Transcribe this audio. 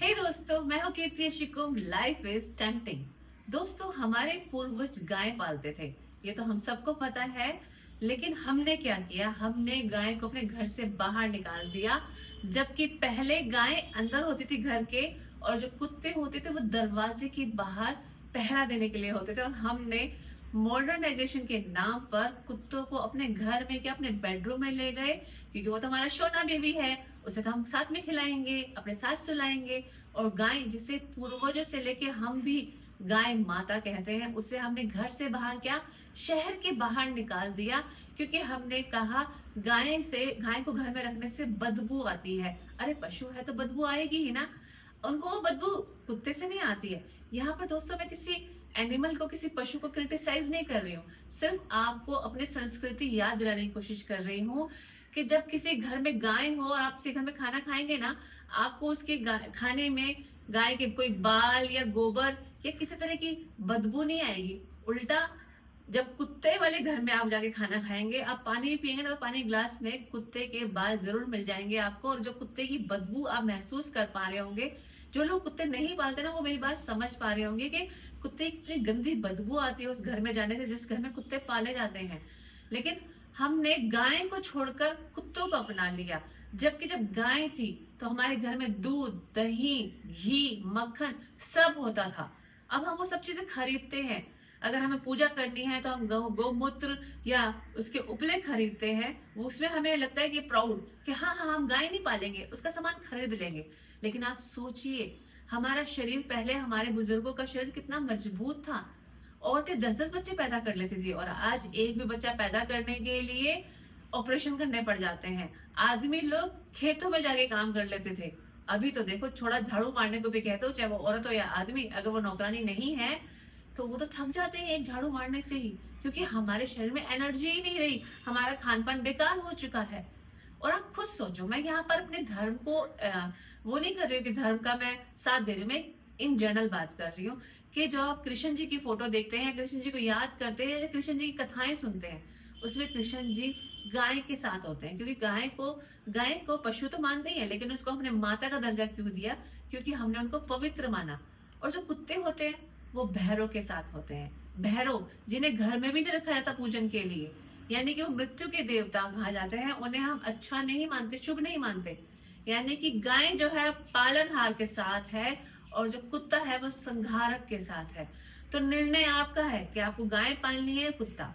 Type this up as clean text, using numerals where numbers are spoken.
हे दोस्तों, मैं हूँ Kirti Shikum. Life is tempting. दोस्तों, हमारे पूर्वज गाय पालते थे, ये तो हम सबको पता है। लेकिन हमने क्या किया, हमने गाय को अपने घर से बाहर निकाल दिया। जबकि पहले गाय अंदर होती थी घर के, और जो कुत्ते होते थे वो दरवाजे के बाहर पहरा देने के लिए होते थे। और हमने मॉडर्नाइजेशन के नाम पर कुत्तों को अपने घर में क्या, अपने बेडरूम में ले गए, क्योंकि वो तो हमारा सोना बेबी है। उसे तो हम साथ में खिलाएंगे, अपने साथ सुलाएंगे। और गाय, जिसे पूर्वजों से लेके हम भी गाय माता कहते हैं, उसे हमने घर से बाहर क्या, शहर के बाहर निकाल दिया। क्योंकि हमने कहा गाय को घर में रखने से बदबू आती है। अरे पशु है तो बदबू आएगी ही ना, उनको वो बदबू कुत्ते से नहीं आती है। यहाँ पर दोस्तों, मैं किसी एनिमल को, किसी पशु को क्रिटिसाइज नहीं कर रही हूँ, सिर्फ आपको अपनी संस्कृति याद दिलाने की कोशिश कर रही हूँ कि जब किसी घर में गाय हो और आप किसी घर में खाना खाएंगे ना, आपको उसके खाने में गाय के कोई बाल या गोबर या किसी तरह की बदबू नहीं आएगी। उल्टा, जब कुत्ते वाले घर में आप जाके खाना खाएंगे, आप पानी भी पियेंगे तो पानी ग्लास में कुत्ते के बाल जरूर मिल जाएंगे आपको। और जो कुत्ते की बदबू आप महसूस कर पा रहे होंगे, जो लोग कुत्ते नहीं पालते ना, वो मेरी बात समझ पा रहे होंगे कि कुत्ते की कितनी गंदी बदबू आती है उस घर में जाने से जिस घर में कुत्ते पाले जाते हैं। लेकिन हमने गाय को छोड़कर कुत्तों को अपना लिया। जबकि जब गाय थी तो हमारे घर में दूध, दही, घी, मक्खन सब होता था। अब हम वो सब चीजें खरीदते हैं। अगर हमें पूजा करनी है तो हम गौमूत्र या उसके उपले खरीदते हैं। उसमें हमें लगता है कि प्राउड कि हाँ हाँ, हम गाय नहीं पालेंगे, उसका सामान खरीद लेंगे। लेकिन आप सोचिए, हमारा शरीर, पहले हमारे बुजुर्गों का शरीर कितना मजबूत था। औरतें 10-10 बच्चे पैदा कर लेती थी, और आज एक भी बच्चा पैदा करने के लिए ऑपरेशन करने पड़ जाते हैं। आदमी लोग खेतों में जाके काम कर लेते थे। अभी तो देखो, छोड़ा झाड़ू मारने को भी कहते हो, चाहे वो औरत हो या आदमी, अगर वो नौकरानी नहीं है तो वो तो थक जाते हैं एक झाड़ू मारने से ही। क्योंकि हमारे शरीर में एनर्जी ही नहीं रही, हमारा खान पान बेकार हो चुका है। और आप खुद सोचो, मैं यहाँ पर अपने धर्म को वो नहीं कर रही हूँ कि धर्म का मैं साथ दे रही हूँ, मैं इन जनरल बात कर रही हूँ कि जो आप कृष्ण जी की फोटो देखते हैं, कृष्ण जी को याद करते हैं, या कृष्ण जी की कथाएं सुनते हैं, उसमें कृष्ण जी गाय के साथ होते हैं। क्योंकि गाय को पशु तो मानते ही है, लेकिन उसको हमने माता का दर्जा क्यों दिया? क्योंकि हमने उनको पवित्र माना। और जो कुत्ते होते हैं वो भैरव के साथ होते हैं। भैरव, जिन्हें घर में भी नहीं रखा जाता पूजन के लिए, यानी कि वो मृत्यु के देवता कहा जाते हैं, उन्हें हम अच्छा नहीं मानते, शुभ नहीं मानते। यानी कि गाय जो है पालनहार के साथ है, और जो कुत्ता है वो संहारक के साथ है। तो निर्णय आपका है कि आपको गाय पालनी है, कुत्ता।